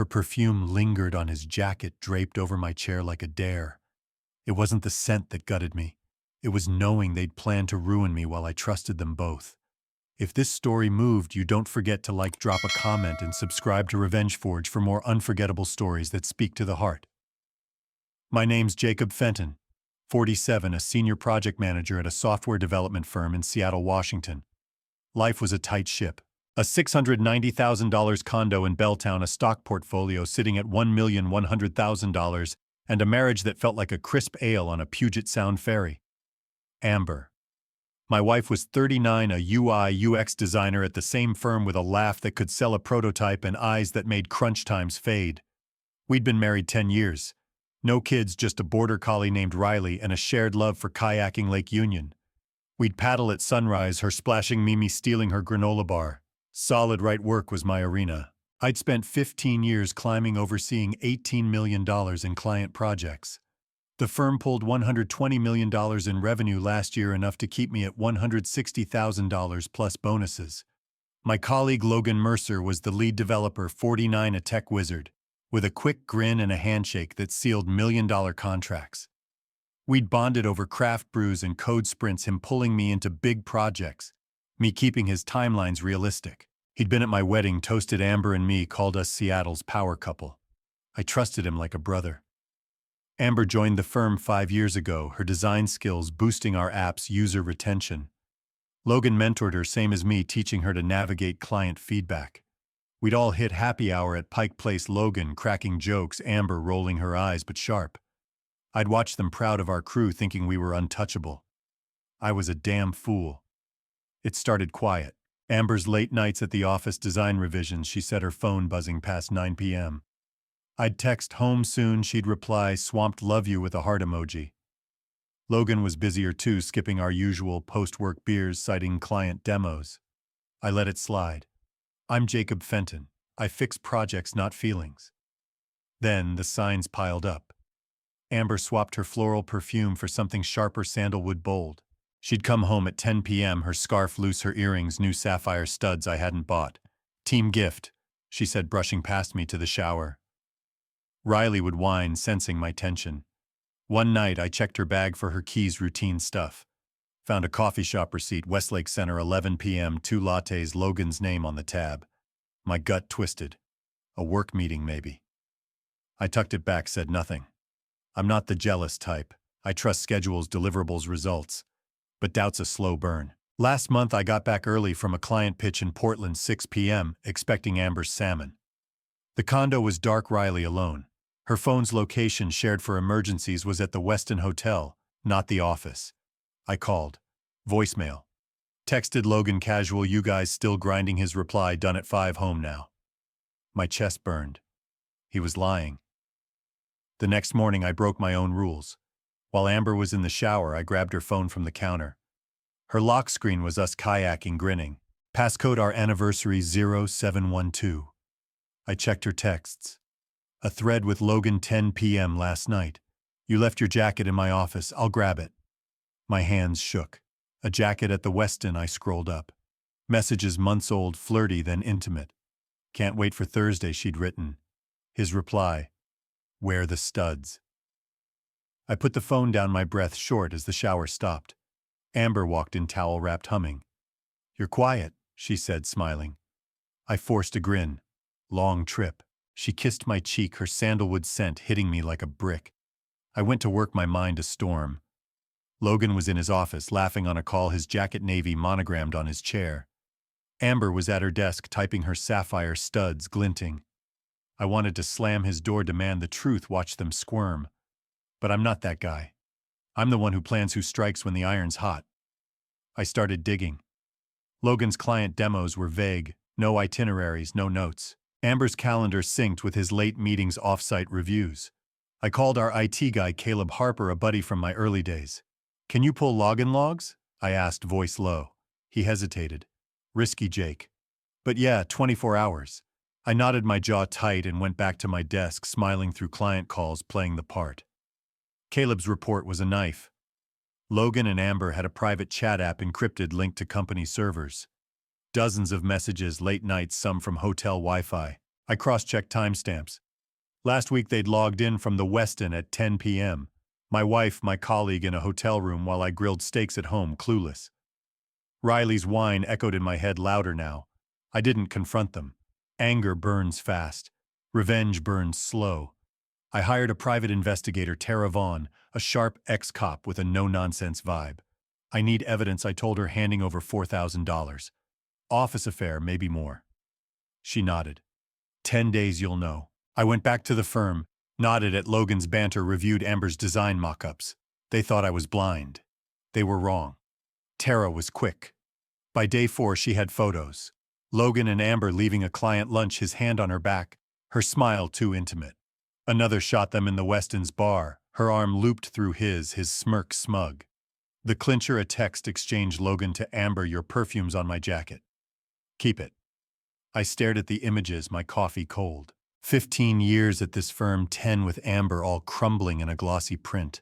Her perfume lingered on his jacket draped over my chair like a dare. It wasn't the scent that gutted me. It was knowing they'd planned to ruin me while I trusted them both. If this story moved you, don't forget to like, drop a comment, and subscribe to Revenge Forge for more unforgettable stories that speak to the heart. My name's Jacob Fenton, 47, a senior project manager at a software development firm in Seattle, Washington. Life was a tight ship. A $690,000 condo in Belltown, a stock portfolio sitting at $1,100,000, and a marriage that felt like a crisp ale on a Puget Sound ferry. Amber. My wife was 39, a UI/UX designer at the same firm with a laugh that could sell a prototype and eyes that made crunch times fade. We'd been married 10 years. No kids, just a border collie named Riley and a shared love for kayaking Lake Union. We'd paddle at sunrise, her splashing me stealing her granola bar. Solid right work was my arena. I'd spent 15 years climbing, overseeing $18 million in client projects. The firm pulled $120 million in revenue last year, enough to keep me at $160,000 plus bonuses. My colleague Logan Mercer was the lead developer, 49, a tech wizard, with a quick grin and a handshake that sealed million-dollar contracts. We'd bonded over craft brews and code sprints, him pulling me into big projects, me keeping his timelines realistic. He'd been at my wedding, toasted Amber and me, called us Seattle's power couple. I trusted him like a brother. Amber joined the firm 5 years ago, her design skills boosting our app's user retention. Logan mentored her, same as me, teaching her to navigate client feedback. We'd all hit happy hour at Pike Place, Logan cracking jokes, Amber rolling her eyes but sharp. I'd watch them, proud of our crew, thinking we were untouchable. I was a damn fool. It started quiet. Amber's late nights at the office, design revisions, she said, her phone buzzing past 9 p.m. I'd text home soon, she'd reply, swamped, love you, with a heart emoji. Logan was busier too, skipping our usual post-work beers, citing client demos. I let it slide. I'm Jacob Fenton. I fix projects, not feelings. Then the signs piled up. Amber swapped her floral perfume for something sharper, sandalwood bold. She'd come home at 10 p.m., her scarf loose, her earrings new sapphire studs I hadn't bought. Team gift, she said, brushing past me to the shower. Riley would whine, sensing my tension. One night I checked her bag for her keys, routine stuff. Found a coffee shop receipt, Westlake Center, 11 p.m., 2 lattes, Logan's name on the tab. My gut twisted. A work meeting, maybe. I tucked it back, said nothing. I'm not the jealous type. I trust schedules, deliverables, results. But doubt's a slow burn. Last month I got back early from a client pitch in Portland, 6 p.m., expecting Amber's salmon. The condo was dark, Riley alone. Her phone's location, shared for emergencies, was at the Westin Hotel, not the office. I called. Voicemail. Texted Logan casual, you guys still grinding, his reply, done at 5, home now. My chest burned. He was lying. The next morning I broke my own rules. While Amber was in the shower, I grabbed her phone from the counter. Her lock screen was us kayaking, grinning. Passcode our anniversary, 0712. I checked her texts. A thread with Logan, 10 p.m. last night. You left your jacket in my office, I'll grab it. My hands shook. A jacket at the Westin, I scrolled up. Messages months old, flirty then intimate. Can't wait for Thursday, she'd written. His reply, wear the studs. I put the phone down, my breath short as the shower stopped. Amber walked in, towel-wrapped, humming. You're quiet, she said, smiling. I forced a grin. Long trip. She kissed my cheek, her sandalwood scent hitting me like a brick. I went to work, my mind a storm. Logan was in his office, laughing on a call, his jacket navy monogrammed on his chair. Amber was at her desk, typing, her sapphire studs glinting. I wanted to slam his door, demand the truth, watch them squirm. But I'm not that guy. I'm the one who plans, who strikes when the iron's hot. I started digging. Logan's client demos were vague, no itineraries, no notes. Amber's calendar synced with his late meetings, off-site reviews. I called our IT guy, Caleb Harper, a buddy from my early days. Can you pull login logs? I asked, voice low. He hesitated. Risky, Jake. But yeah, 24 hours. I nodded, my jaw tight, and went back to my desk, smiling through client calls, playing the part. Caleb's report was a knife. Logan and Amber had a private chat app encrypted, linked to company servers. Dozens of messages late nights, some from hotel Wi-Fi. I cross-checked timestamps. Last week they'd logged in from the Westin at 10 p.m. My wife, my colleague in a hotel room while I grilled steaks at home, clueless. Riley's whine echoed in my head louder now. I didn't confront them. Anger burns fast. Revenge burns slow. I hired a private investigator, Tara Vaughn, a sharp ex-cop with a no-nonsense vibe. I need evidence, I told her, handing over $4,000. Office affair, maybe more. She nodded. 10 days you'll know. I went back to the firm, nodded at Logan's banter, reviewed Amber's design mock-ups. They thought I was blind. They were wrong. Tara was quick. By day 4 she had photos. Logan and Amber leaving a client lunch, his hand on her back, her smile too intimate. Another shot them in the Westin's bar, her arm looped through his smirk smug. The clincher, a text exchange Logan to Amber, your perfume's on my jacket. Keep it. I stared at the images, my coffee cold. 15 years at this firm, 10 with Amber, all crumbling in a glossy print.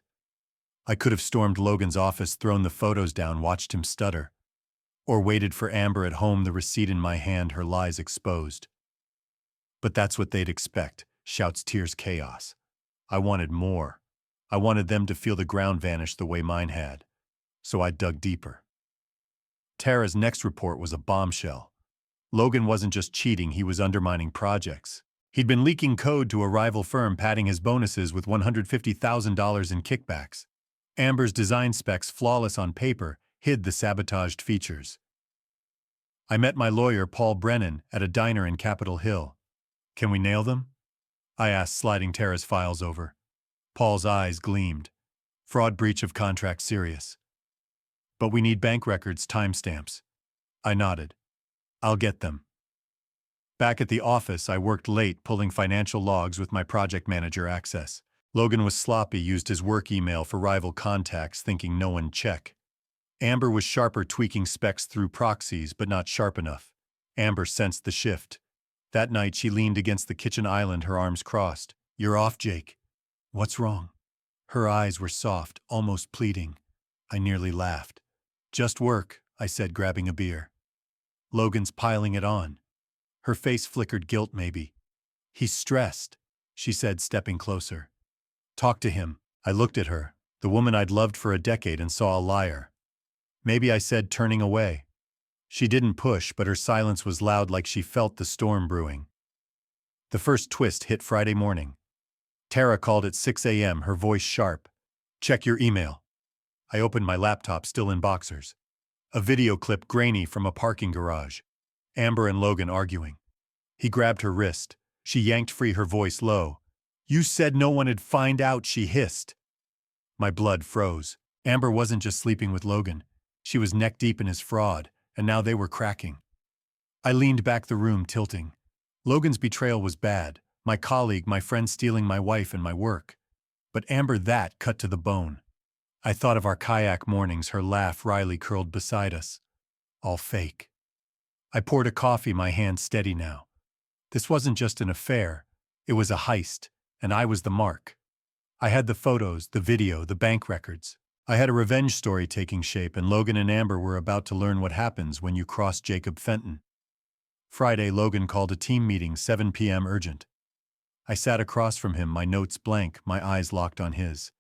I could have stormed Logan's office, thrown the photos down, watched him stutter. Or waited for Amber at home, the receipt in my hand, her lies exposed. But that's what they'd expect. Shouts, tears, chaos. I wanted more. I wanted them to feel the ground vanish the way mine had. So I dug deeper. Tara's next report was a bombshell. Logan wasn't just cheating, he was undermining projects. He'd been leaking code to a rival firm, padding his bonuses with $150,000 in kickbacks. Amber's design specs, flawless on paper, hid the sabotaged features. I met my lawyer, Paul Brennan, at a diner in Capitol Hill. Can we nail them? I asked, sliding Tara's files over. Paul's eyes gleamed. Fraud, breach of contract, serious. But we need bank records, timestamps. I nodded. I'll get them. Back at the office, I worked late, pulling financial logs with my project manager access. Logan was sloppy, used his work email for rival contacts, thinking no one check. Amber was sharper, tweaking specs through proxies, but not sharp enough. Amber sensed the shift. That night, she leaned against the kitchen island, her arms crossed. You're off, Jake. What's wrong? Her eyes were soft, almost pleading. I nearly laughed. Just work, I said, grabbing a beer. Logan's piling it on. Her face flickered, guilt maybe. He's stressed, she said, stepping closer. Talk to him. I looked at her, the woman I'd loved for a decade, and saw a liar. Maybe, I said, turning away. She didn't push, but her silence was loud, like she felt the storm brewing. The first twist hit Friday morning. Tara called at 6 a.m., her voice sharp. Check your email. I opened my laptop, still in boxers. A video clip, grainy, from a parking garage. Amber and Logan arguing. He grabbed her wrist. She yanked free, her voice low. You said no one would find out, she hissed. My blood froze. Amber wasn't just sleeping with Logan. She was neck-deep in his fraud, and now they were cracking. I leaned back, the room tilting. Logan's betrayal was bad. My colleague, my friend, stealing my wife and my work. But Amber, that cut to the bone. I thought of our kayak mornings, her laugh, Riley curled beside us. All fake. I poured a coffee, my hand steady now. This wasn't just an affair. It was a heist, and I was the mark. I had the photos, the video, the bank records. I had a revenge story taking shape, and Logan and Amber were about to learn what happens when you cross Jacob Fenton. Friday, Logan called a team meeting, 7 p.m. urgent. I sat across from him, my notes blank, my eyes locked on his.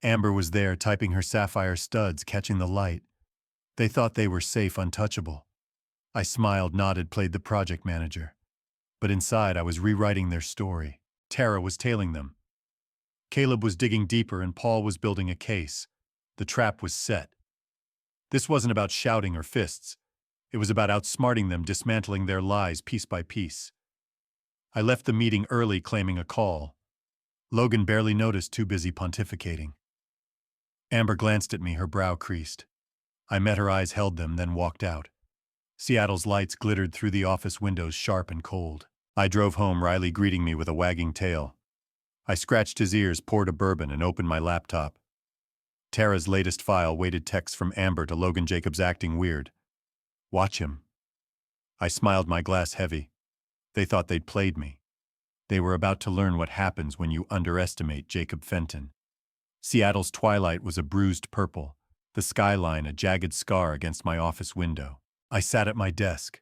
Amber was there, typing her sapphire studs, catching the light. They thought they were safe, untouchable. I smiled, nodded, played the project manager. But inside, I was rewriting their story. Tara was tailing them. Caleb was digging deeper, and Paul was building a case. The trap was set. This wasn't about shouting or fists. It was about outsmarting them, dismantling their lies piece by piece. I left the meeting early, claiming a call. Logan barely noticed, too busy pontificating. Amber glanced at me, her brow creased. I met her eyes, held them, then walked out. Seattle's lights glittered through the office windows, sharp and cold. I drove home, Riley greeting me with a wagging tail. I scratched his ears, poured a bourbon, and opened my laptop. Tara's latest file, weighted text from Amber to Logan. Jacob's acting weird. Watch him. I smiled, my glass heavy. They thought they'd played me. They were about to learn what happens when you underestimate Jacob Fenton. Seattle's twilight was a bruised purple, the skyline a jagged scar against my office window. I sat at my desk.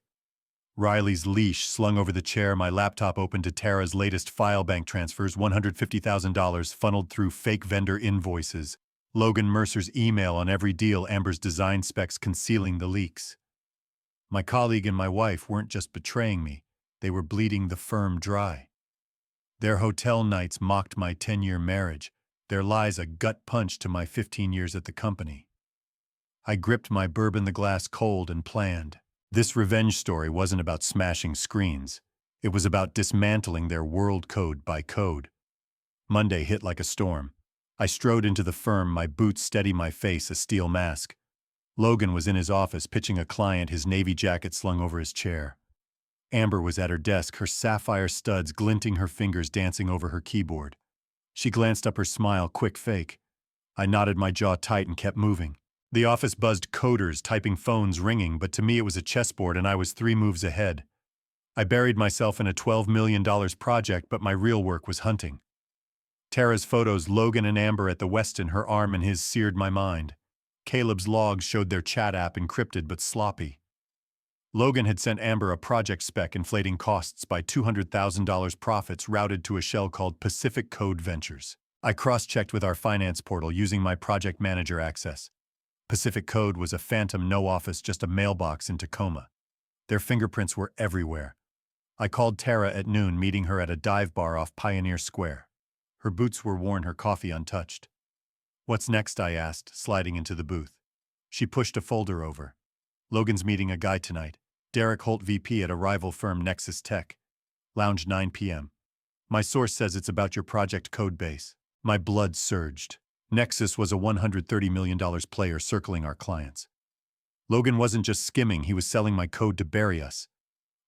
Riley's leash slung over the chair, my laptop open to Tara's latest file bank transfers, $150,000 funneled through fake vendor invoices. Logan Mercer's email on every deal, Amber's design specs concealing the leaks. My colleague and my wife weren't just betraying me, they were bleeding the firm dry. Their hotel nights mocked my 10-year marriage, their lies a gut punch to my 15 years at the company. I gripped my bourbon the glass cold and planned. This revenge story wasn't about smashing screens. It was about dismantling their world code by code. Monday hit like a storm. I strode into the firm, my boots steady my face, a steel mask. Logan was in his office pitching a client, his navy jacket slung over his chair. Amber was at her desk, her sapphire studs glinting, her fingers dancing over her keyboard. She glanced up, her smile quick fake. I nodded, my jaw tight, and kept moving. The office buzzed, coders typing, phones ringing, but to me it was a chessboard and I was 3 moves ahead. I buried myself in a $12 million project, but my real work was hunting. Tara's photos, Logan and Amber at the Westin, her arm in his, seared my mind. Caleb's logs showed their chat app encrypted but sloppy. Logan had sent Amber a project spec inflating costs by $200,000, profits routed to a shell called Pacific Code Ventures. I cross-checked with our finance portal using my project manager access. Pacific Code was a phantom, no office, just a mailbox in Tacoma. Their fingerprints were everywhere. I called Tara at noon, meeting her at a dive bar off Pioneer Square. Her boots were worn, her coffee untouched. "What's next?" I asked, sliding into the booth. She pushed a folder over. "Logan's meeting a guy tonight. Derek Holt, VP at a rival firm, Nexus Tech. Lounge 9 p.m. My source says it's about your project code base." My blood surged. Nexus was a $130 million player circling our clients. Logan wasn't just skimming, he was selling my code to bury us.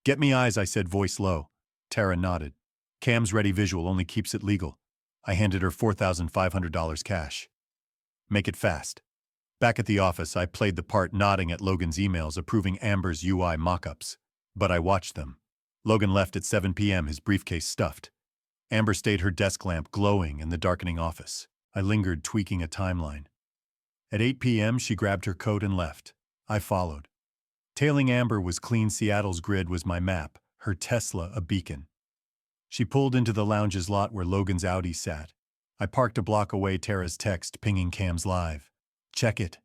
"Get me eyes," I said, voice low. Tara nodded. "Cam's ready, visual only keeps it legal." I handed her $4,500 cash. "Make it fast." Back at the office, I played the part, nodding at Logan's emails, approving Amber's UI mock-ups. But I watched them. Logan left at 7 p.m., his briefcase stuffed. Amber stayed, her desk lamp glowing in the darkening office. I lingered, tweaking a timeline. At 8 p.m., she grabbed her coat and left. I followed. Tailing Amber was clean. Seattle's grid was my map, her Tesla a beacon. She pulled into the lounge's lot where Logan's Audi sat. I parked a block away, Tara's text pinging, "Cam's live. Check it."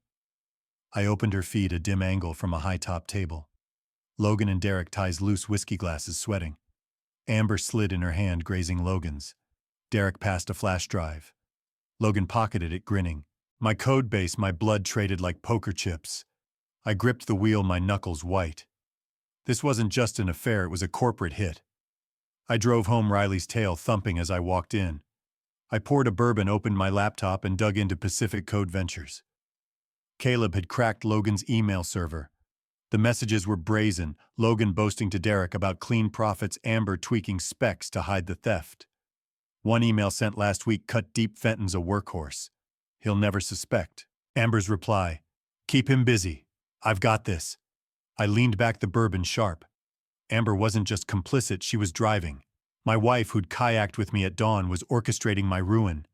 I opened her feed, a dim angle from a high-top table. Logan and Derek, ties loose, whiskey glasses, sweating. Amber slid in her hand, grazing Logan's. Derek passed a flash drive. Logan pocketed it, grinning. My code base, my blood traded like poker chips. I gripped the wheel, my knuckles white. This wasn't just an affair, it was a corporate hit. I drove home, Riley's tail thumping as I walked in. I poured a bourbon, opened my laptop, and dug into Pacific Code Ventures. Caleb had cracked Logan's email server. The messages were brazen, Logan boasting to Derek about clean profits, Amber tweaking specs to hide the theft. One email sent last week, "Cut deep, Fenton's a workhorse. He'll never suspect." Amber's reply, "Keep him busy. I've got this." I leaned back, the bourbon sharp. Amber wasn't just complicit, she was driving. My wife, who'd kayaked with me at dawn, was orchestrating my ruin.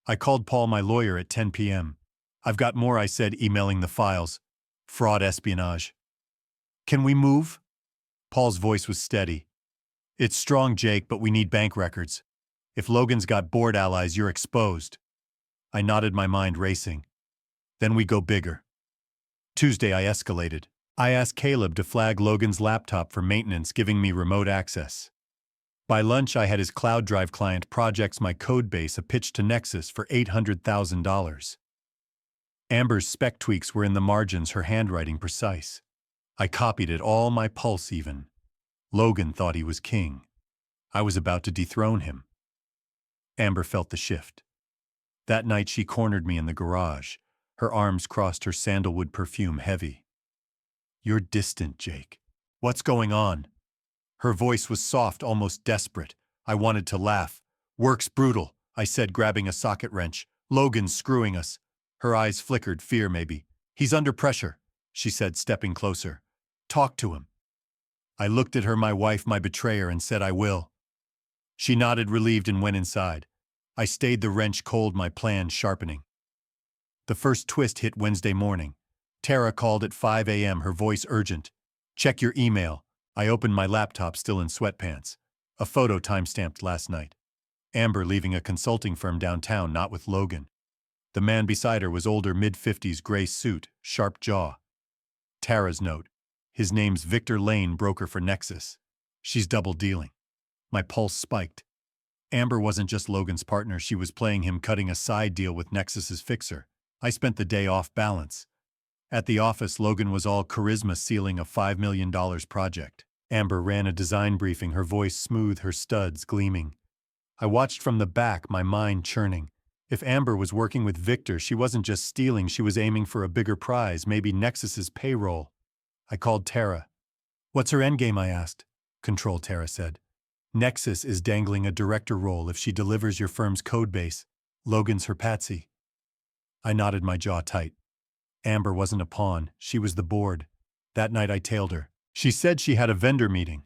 I called Paul, my lawyer, at 10 p.m. "I've got more," I said, emailing the files. "Fraud, espionage." "Can we move?" Paul's voice was steady. "It's strong, Jake, but we need bank records. If Logan's got board allies, you're exposed." I nodded, my mind racing. "Then we go bigger." Tuesday, I escalated. I asked Caleb to flag Logan's laptop for maintenance, giving me remote access. By lunch, I had his cloud drive client projects, my code base, a pitch to Nexus for $800,000. Amber's spec tweaks were in the margins, her handwriting precise. I copied it, all, my pulse even. Logan thought he was king. I was about to dethrone him. Amber felt the shift. That night she cornered me in the garage. Her arms crossed, her sandalwood perfume heavy. "You're distant, Jake. What's going on?" Her voice was soft, almost desperate. I wanted to laugh. "Work's brutal," I said, grabbing a socket wrench. "Logan's screwing us." Her eyes flickered, fear maybe. "He's under pressure," she said, stepping closer. "Talk to him." I looked at her, my wife, my betrayer, and said, "I will." She nodded, relieved, and went inside. I stayed, the wrench cold, my plan sharpening. The first twist hit Wednesday morning. Tara called at 5 a.m., her voice urgent. "Check your email. I opened my laptop still in sweatpants. A photo time-stamped last night. Amber leaving a consulting firm downtown, not with Logan. The man beside her was older, mid-50s, gray suit, sharp jaw. Tara's note. His name's Victor Lane, broker for Nexus. She's double-dealing. My pulse spiked. Amber wasn't just Logan's partner, she was playing him, cutting a side deal with Nexus's fixer. I spent the day off balance. At the office, Logan was all charisma, sealing a $5 million project. Amber ran a design briefing, her voice smooth, her studs gleaming. I watched from the back, my mind churning. If Amber was working with Victor, she wasn't just stealing, she was aiming for a bigger prize, maybe Nexus's payroll. I called Tara. "What's her endgame?" I asked. "Control," Tara said. "Nexus is dangling a director role if she delivers your firm's codebase. Logan's her patsy." I nodded, my jaw tight. Amber wasn't a pawn, she was the board. That night I tailed her. She said she had a vendor meeting.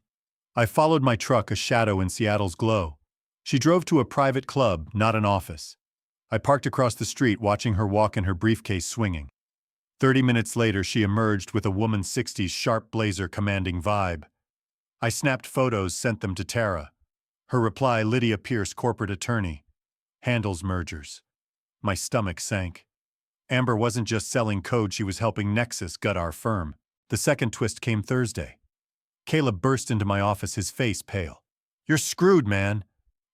I followed my truck, a shadow in Seattle's glow. She drove to a private club, not an office. I parked across the street, watching her walk in her briefcase swinging. 30 minutes later, she emerged with a woman's 60s sharp blazer, commanding vibe. I snapped photos, sent them to Tara. Her reply, Lydia Pierce, corporate attorney. Handles mergers. My stomach sank. Amber wasn't just selling code, she was helping Nexus gut our firm. The second twist came Thursday. Caleb burst into my office, his face pale. "You're screwed, man."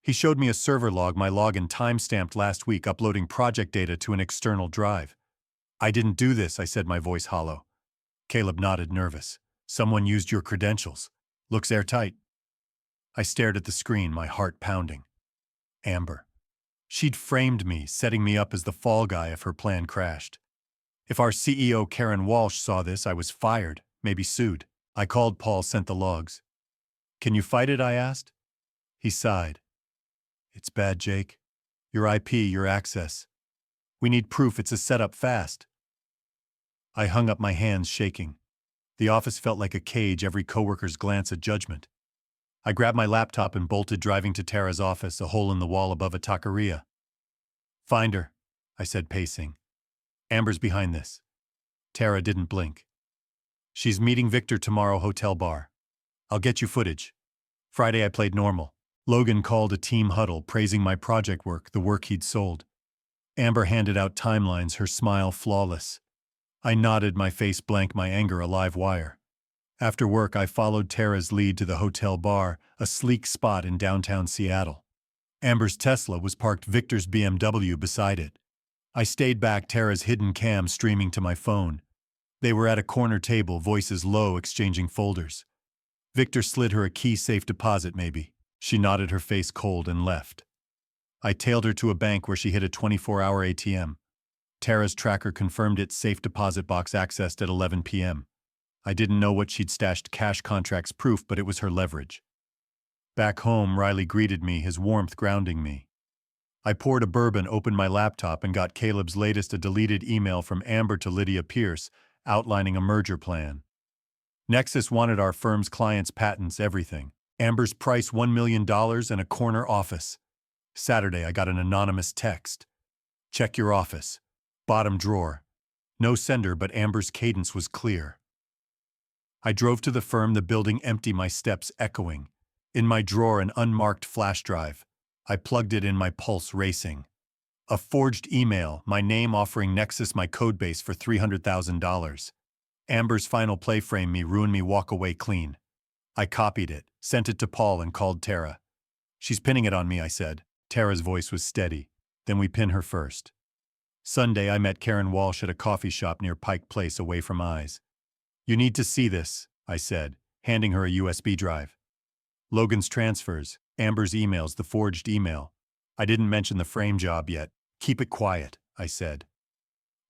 He showed me a server log, my login time-stamped last week, uploading project data to an external drive. "I didn't do this," I said, my voice hollow. Caleb nodded, nervous. "Someone used your credentials. Looks airtight." I stared at the screen, my heart pounding. Amber. She'd framed me, setting me up as the fall guy if her plan crashed. If our CEO Karen Walsh saw this, I was fired, maybe sued. I called Paul, sent the logs. "Can you fight it?" I asked. He sighed. "It's bad, Jake. Your IP, your access. We need proof, it's a setup fast." I hung up, my hands shaking. The office felt like a cage, every coworker's glance a judgment. I grabbed my laptop and bolted, driving to Tara's office, a hole in the wall above a taqueria. "Find her," I said, pacing. "Amber's behind this." Tara didn't blink. "She's meeting Victor tomorrow, hotel bar. I'll get you footage." Friday I played normal. Logan called a team huddle, praising my project work, the work he'd sold. Amber handed out timelines, her smile flawless. I nodded, my face blank, my anger a live wire. After work, I followed Tara's lead to the hotel bar, a sleek spot in downtown Seattle. Amber's Tesla was parked, Victor's BMW beside it. I stayed back, Tara's hidden cam streaming to my phone. They were at a corner table, voices low, exchanging folders. Victor slid her a key, safe deposit maybe. She nodded, her face cold, and left. I tailed her to a bank where she hit a 24-hour ATM. Tara's tracker confirmed its safe deposit box accessed at 11 p.m. I didn't know what she'd stashed, cash contracts proof, but it was her leverage. Back home, Riley greeted me, his warmth grounding me. I poured a bourbon, opened my laptop, and got Caleb's latest, a deleted email from Amber to Lydia Pierce, outlining a merger plan. Nexus wanted our firm's clients' patents, everything. Amber's price, $1 million and a corner office. Saturday, I got an anonymous text. "Check your office. Bottom drawer." No sender, but Amber's cadence was clear. I drove to the firm, the building empty, my steps echoing. In my drawer, an unmarked flash drive. I plugged it in, my pulse racing. A forged email, my name offering Nexus my codebase for $300,000. Amber's final play, frame me, ruin me, walk away clean. I copied it, sent it to Paul, and called Tara. "She's pinning it on me," I said. Tara's voice was steady. "Then we pin her first." Sunday, I met Karen Walsh at a coffee shop near Pike Place, away from eyes. "You need to see this," I said, handing her a USB drive. Logan's transfers, Amber's emails, the forged email. I didn't mention the frame job yet. "Keep it quiet," I said.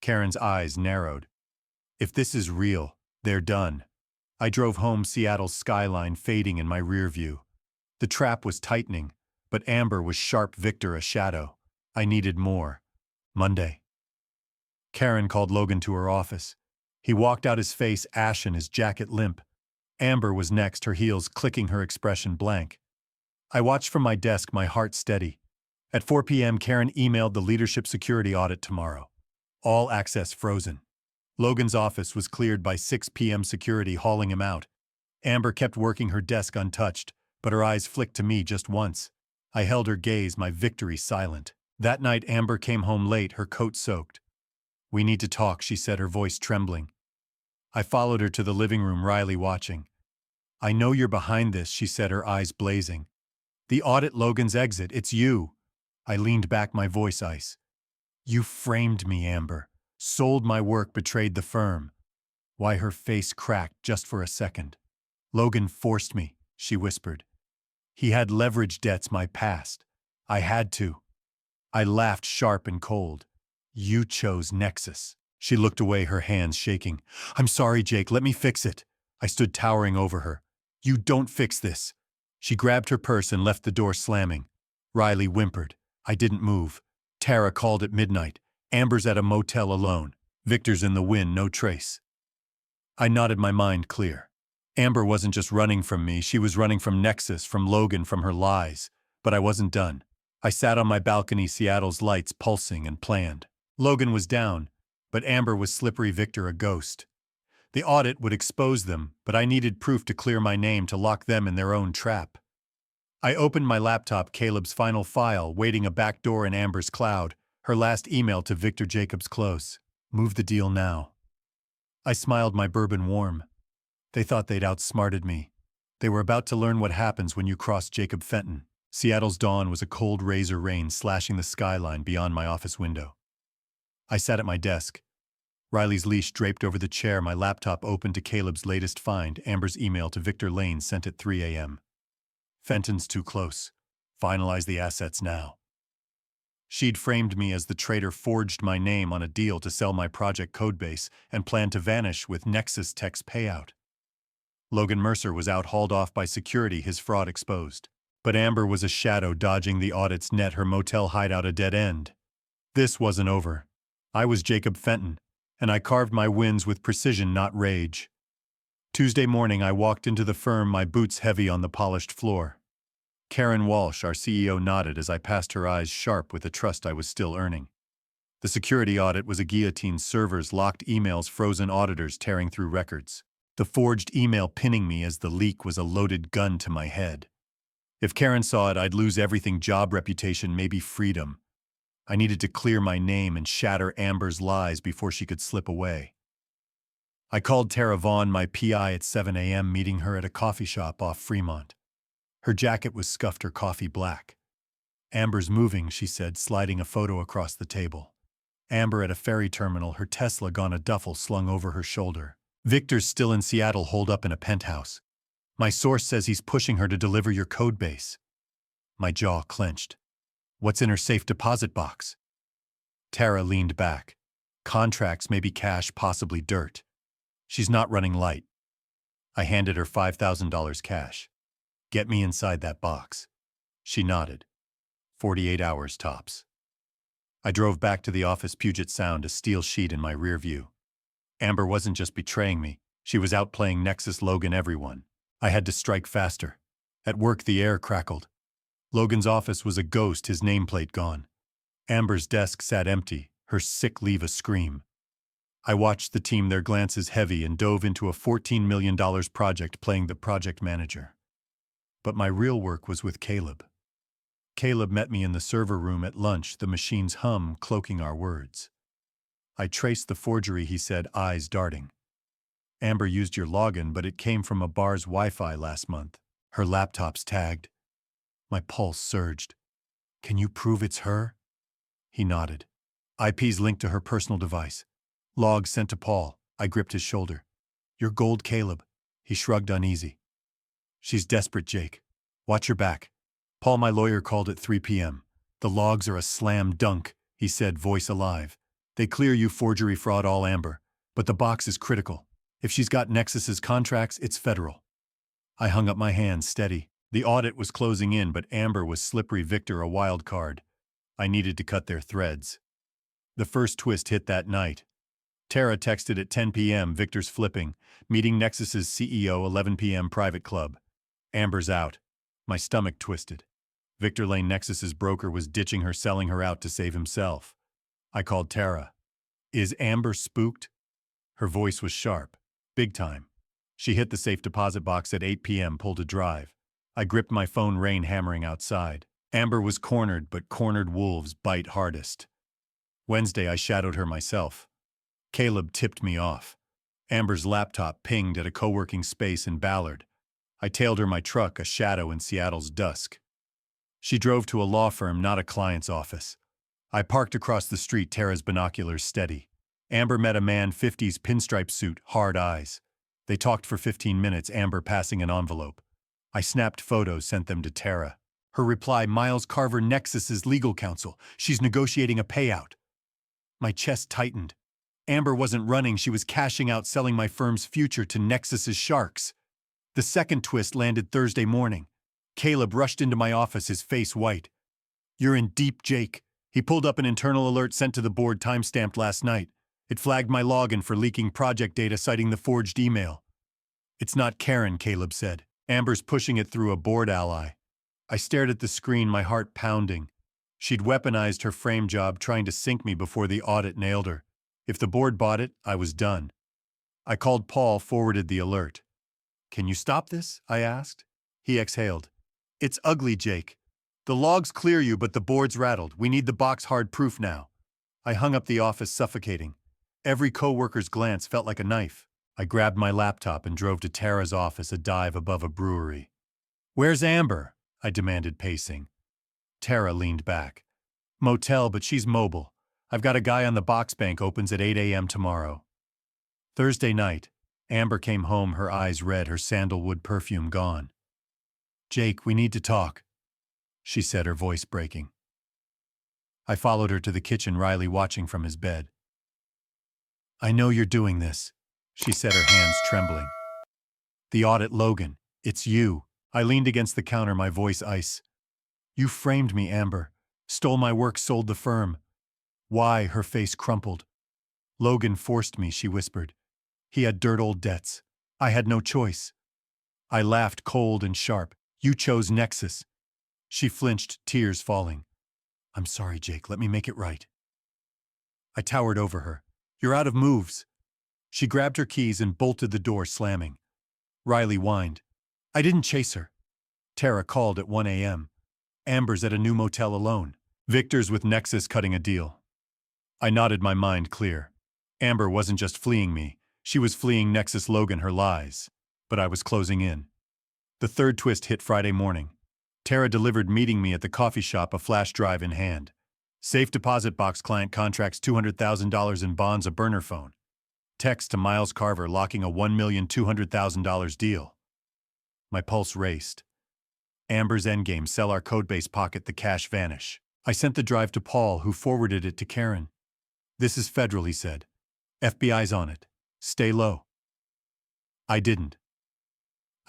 Karen's eyes narrowed. "If this is real, they're done." I drove home, Seattle's skyline fading in my rear view. The trap was tightening, but Amber was sharp, Victor a shadow. I needed more. Monday. Karen called Logan to her office. He walked out, his face ashen, his jacket limp. Amber was next, her heels clicking, her expression blank. I watched from my desk, my heart steady. At 4 p.m., Karen emailed the leadership security audit tomorrow. All access frozen. Logan's office was cleared by 6 p.m., security hauling him out. Amber kept working her desk untouched, but her eyes flicked to me just once. I held her gaze, my victory silent. That night Amber came home late, her coat soaked. "We need to talk," she said, her voice trembling. I followed her to the living room, Riley watching. "I know you're behind this," she said, her eyes blazing. "The audit, Logan's exit, it's you." I leaned back, my voice ice. "You framed me, Amber. Sold my work, betrayed the firm." Why, her face cracked just for a second. "Logan forced me," she whispered. "He had leverage debts, my past. I had to." I laughed, sharp and cold. "You chose Nexus." She looked away, her hands shaking. "I'm sorry, Jake, let me fix it." I stood towering over her. "You don't fix this." She grabbed her purse and left the door slamming. Riley whimpered. I didn't move. Tara called at midnight. "Amber's at a motel alone. Victor's in the wind, no trace." I nodded, my mind clear. Amber wasn't just running from me, she was running from Nexus, from Logan, from her lies. But I wasn't done. I sat on my balcony, Seattle's lights pulsing, and planned. Logan was down, but Amber was slippery, Victor a ghost. The audit would expose them, but I needed proof to clear my name, to lock them in their own trap. I opened my laptop, Caleb's final file, waiting a back door in Amber's cloud, her last email to Victor Jacobs close. "Move the deal now." I smiled, my bourbon warm. They thought they'd outsmarted me. They were about to learn what happens when you cross Jacob Fenton. Seattle's dawn was a cold razor rain slashing the skyline beyond my office window. I sat at my desk. Riley's leash draped over the chair, my laptop open to Caleb's latest find, Amber's email to Victor Lane sent at 3 a.m. "Fenton's too close. Finalize the assets now." She'd framed me as the traitor, forged my name on a deal to sell my project codebase, and planned to vanish with Nexus Tech's payout. Logan Mercer was out, hauled off by security, his fraud exposed. But Amber was a shadow dodging the audit's net, her motel hideout a dead end. This wasn't over. I was Jacob Fenton, and I carved my wins with precision, not rage. Tuesday morning I walked into the firm, my boots heavy on the polished floor. Karen Walsh, our CEO, nodded as I passed, her eyes sharp with the trust I was still earning. The security audit was a guillotine, servers locked, emails frozen, auditors tearing through records. The forged email pinning me as the leak was a loaded gun to my head. If Karen saw it, I'd lose everything: job, reputation, maybe freedom. I needed to clear my name and shatter Amber's lies before she could slip away. I called Tara Vaughn, my PI, at 7 a.m., meeting her at a coffee shop off Fremont. Her jacket was scuffed, her coffee black. "Amber's moving," she said, sliding a photo across the table. Amber at a ferry terminal, her Tesla gone, a duffel slung over her shoulder. "Victor's still in Seattle, holed up in a penthouse. My source says he's pushing her to deliver your codebase." My jaw clenched. "What's in her safe deposit box?" Tara leaned back. "Contracts, maybe cash, possibly dirt. She's not running light." I handed her $5,000 cash. "Get me inside that box." She nodded. 48 hours tops. I drove back to the office, Puget Sound, a steel sheet in my rear view. Amber wasn't just betraying me, she was outplaying Nexus, Logan, everyone. I had to strike faster. At work the air crackled. Logan's office was a ghost, his nameplate gone. Amber's desk sat empty, her sick leave a scream. I watched the team, their glances heavy, and dove into a $14 million project, playing the project manager. But my real work was with Caleb. Caleb met me in the server room at lunch, the machine's hum cloaking our words. "I traced the forgery," he said, eyes darting. "Amber used your login, but it came from a bar's Wi-Fi last month. Her laptop's tagged." My pulse surged. "Can you prove it's her?" He nodded. "IP's linked to her personal device. Logs sent to Paul." I gripped his shoulder. "You're gold, Caleb." He shrugged, uneasy. "She's desperate, Jake. Watch your back." Paul, my lawyer, called at 3 p.m. "The logs are a slam dunk," he said, voice alive. "They clear you, forgery, fraud, all Amber. But the box is critical. If she's got Nexus's contracts, it's federal." I hung up my hands, steady. The audit was closing in, but Amber was slippery, Victor a wild card. I needed to cut their threads. The first twist hit that night. Tara texted at 10 p.m., "Victor's flipping. Meeting Nexus's CEO, 11 p.m. private club." Amber's out. My stomach twisted. Victor Lane, Nexus's broker, was ditching her, selling her out to save himself. I called Tara. "Is Amber spooked?" Her voice was sharp. "Big time. She hit the safe deposit box at 8 p.m., pulled a drive. I gripped my phone, rain hammering outside. Amber was cornered, but cornered wolves bite hardest. Wednesday, I shadowed her myself. Caleb tipped me off. Amber's laptop pinged at a co-working space in Ballard. I tailed her my truck, a shadow in Seattle's dusk. She drove to a law firm, not a client's office. I parked across the street, Tara's binoculars steady. Amber met a man, 50s, pinstripe suit, hard eyes. They talked for 15 minutes, Amber passing an envelope. I snapped photos, sent them to Tara. Her reply, Miles Carver, Nexus's legal counsel. She's negotiating a payout. My chest tightened. Amber wasn't running, she was cashing out, selling my firm's future to Nexus's sharks. The second twist landed Thursday morning. Caleb rushed into my office, his face white. You're in deep, Jake. He pulled up an internal alert sent to the board, time-stamped last night. It flagged my login for leaking project data, citing the forged email. It's not Karen, Caleb said. Amber's pushing it through a board ally. I stared at the screen, my heart pounding. She'd weaponized her frame job, trying to sink me before the audit nailed her. If the board bought it, I was done. I called Paul, forwarded the alert. Can you stop this? I asked. He exhaled. It's ugly, Jake. The logs clear you, but the board's rattled. We need the box hard proof now. I hung up the office, suffocating. Every co-worker's glance felt like a knife. I grabbed my laptop and drove to Tara's office, a dive above a brewery. Where's Amber? I demanded, pacing. Tara leaned back. Motel, but she's mobile. I've got a guy on the box, bank opens at 8 a.m. tomorrow. Thursday night, Amber came home, her eyes red, her sandalwood perfume gone. Jake, we need to talk, she said, her voice breaking. I followed her to the kitchen, Riley watching from his bed. I know you're doing this, she said, her hands trembling. The audit, Logan. It's you. I leaned against the counter, my voice ice. You framed me, Amber. Stole my work, sold the firm. Why? Her face crumpled. Logan forced me, she whispered. He had dirt old debts. I had no choice. I laughed, cold and sharp. You chose Nexus. She flinched, tears falling. I'm sorry, Jake. Let me make it right. I towered over her. You're out of moves. She grabbed her keys and bolted the door, slamming. Riley whined. I didn't chase her. Tara called at 1 a.m. Amber's at a new motel alone. Victor's with Nexus cutting a deal. I nodded, my mind clear. Amber wasn't just fleeing me. She was fleeing Nexus, Logan, her lies. But I was closing in. The third twist hit Friday morning. Tara delivered, meeting me at the coffee shop, a flash drive in hand. Safe deposit box, client contracts $200,000 in bonds, a burner phone. Text to Miles Carver locking a $1,200,000 deal. My pulse raced. Amber's endgame, sell our codebase, pocket the cash, vanish. I sent the drive to Paul, who forwarded it to Karen. This is federal, he said. FBI's on it. Stay low. I didn't.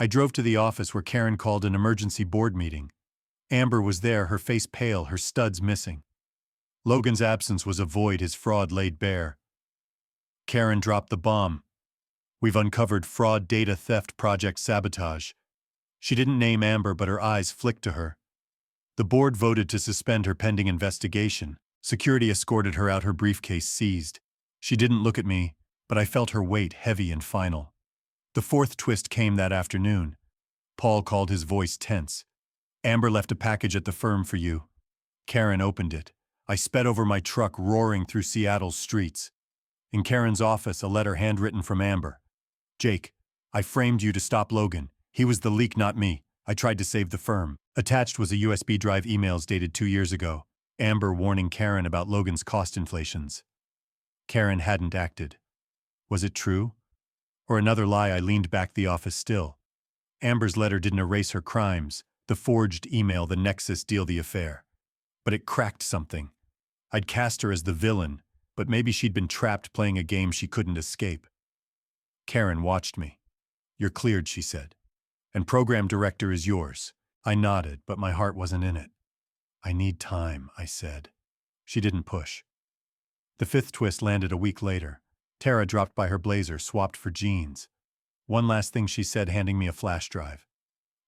I drove to the office where Karen called an emergency board meeting. Amber was there, her face pale, her studs missing. Logan's absence was a void, his fraud laid bare. Karen dropped the bomb. We've uncovered fraud, data theft, project sabotage. She didn't name Amber, but her eyes flicked to her. The board voted to suspend her pending investigation. Security escorted her out, her briefcase seized. She didn't look at me, but I felt her weight, heavy and final. The fourth twist came that afternoon. Paul called, his voice tense. Amber left a package at the firm for you. Karen opened it. I sped over my truck, roaring through Seattle's streets. In Karen's office, a letter handwritten from Amber. Jake, I framed you to stop Logan. He was the leak, not me. I tried to save the firm. Attached was a USB drive, emails dated 2 years ago. Amber warning Karen about Logan's cost inflations. Karen hadn't acted. Was it true? Or another lie? I leaned back, the office still. Amber's letter didn't erase her crimes, the forged email, the Nexus deal, the affair. But it cracked something. I'd cast her as the villain, but maybe she'd been trapped playing a game she couldn't escape. Karen watched me. You're cleared, she said. And program director is yours. I nodded, but my heart wasn't in it. I need time, I said. She didn't push. The fifth twist landed a week later. Tara dropped by her blazer, swapped for jeans. One last thing, she said, handing me a flash drive.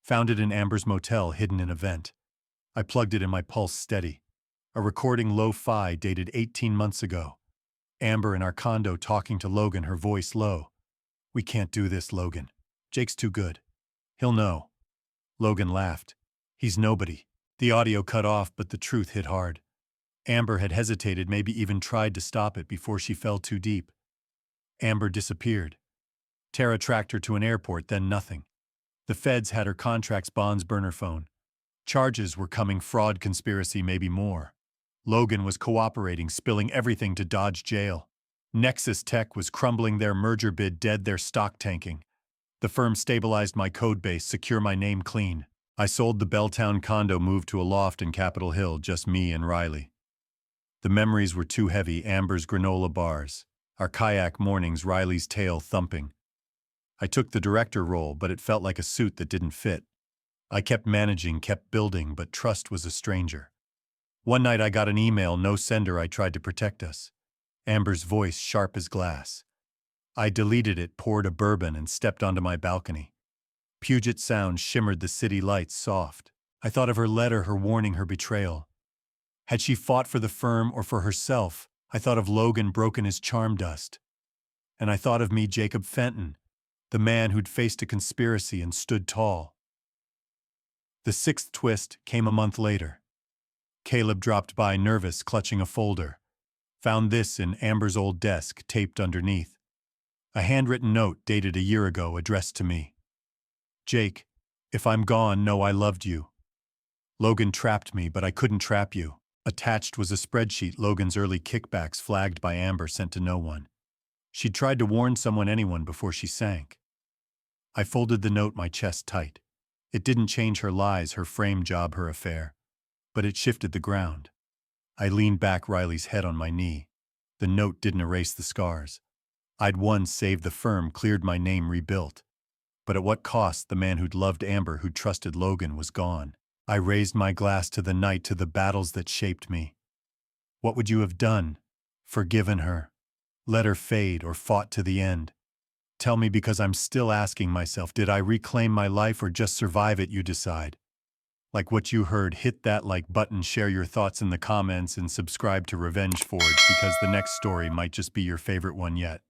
Found it in Amber's motel, hidden in a vent. I plugged it in, my pulse steady. A recording, lo-fi, dated 18 months ago. Amber in our condo talking to Logan, her voice low. We can't do this, Logan. Jake's too good. He'll know. Logan laughed. He's nobody. The audio cut off, but the truth hit hard. Amber had hesitated, maybe even tried to stop it before she fell too deep. Amber disappeared. Tara tracked her to an airport, then nothing. The feds had her contract's bonds burner phone. Charges were coming, fraud, conspiracy, maybe more. Logan was cooperating, spilling everything to dodge jail. Nexus Tech was crumbling, their merger bid dead, their stock tanking. The firm stabilized my code base, secure my name clean. I sold the Belltown condo, moved to a loft in Capitol Hill, just me and Riley. The memories were too heavy, Amber's granola bars, our kayak mornings, Riley's tail thumping. I took the director role, but it felt like a suit that didn't fit. I kept managing, kept building, but trust was a stranger. One night I got an email, no sender. I tried to protect us. Amber's voice sharp as glass. I deleted it, poured a bourbon, and stepped onto my balcony. Puget Sound shimmered, the city lights soft. I thought of her letter, her warning, her betrayal. Had she fought for the firm or for herself? I thought of Logan, broken his charm dust. And I thought of me, Jacob Fenton, the man who'd faced a conspiracy and stood tall. The sixth twist came a month later. Caleb dropped by, nervous, clutching a folder. Found this in Amber's old desk, taped underneath. A handwritten note dated a year ago, addressed to me. Jake, if I'm gone, know I loved you. Logan trapped me, but I couldn't trap you. Attached was a spreadsheet, Logan's early kickbacks, flagged by Amber, sent to no one. She'd tried to warn someone, anyone, before she sank. I folded the note, my chest tight. It didn't change her lies, her frame job, her affair. But it shifted the ground. I leaned back, Riley's head on my knee. The note didn't erase the scars. I'd won, saved the firm, cleared my name, rebuilt. But at what cost? The man who'd loved Amber, who'd trusted Logan, was gone. I raised my glass to the night, to the battles that shaped me. What would you have done? Forgiven her? Let her fade, or fought to the end? Tell me, because I'm still asking myself, did I reclaim my life or just survive it? You decide. Like what you heard, hit that like button, share your thoughts in the comments, and subscribe to Revenge Forge, because the next story might just be your favorite one yet.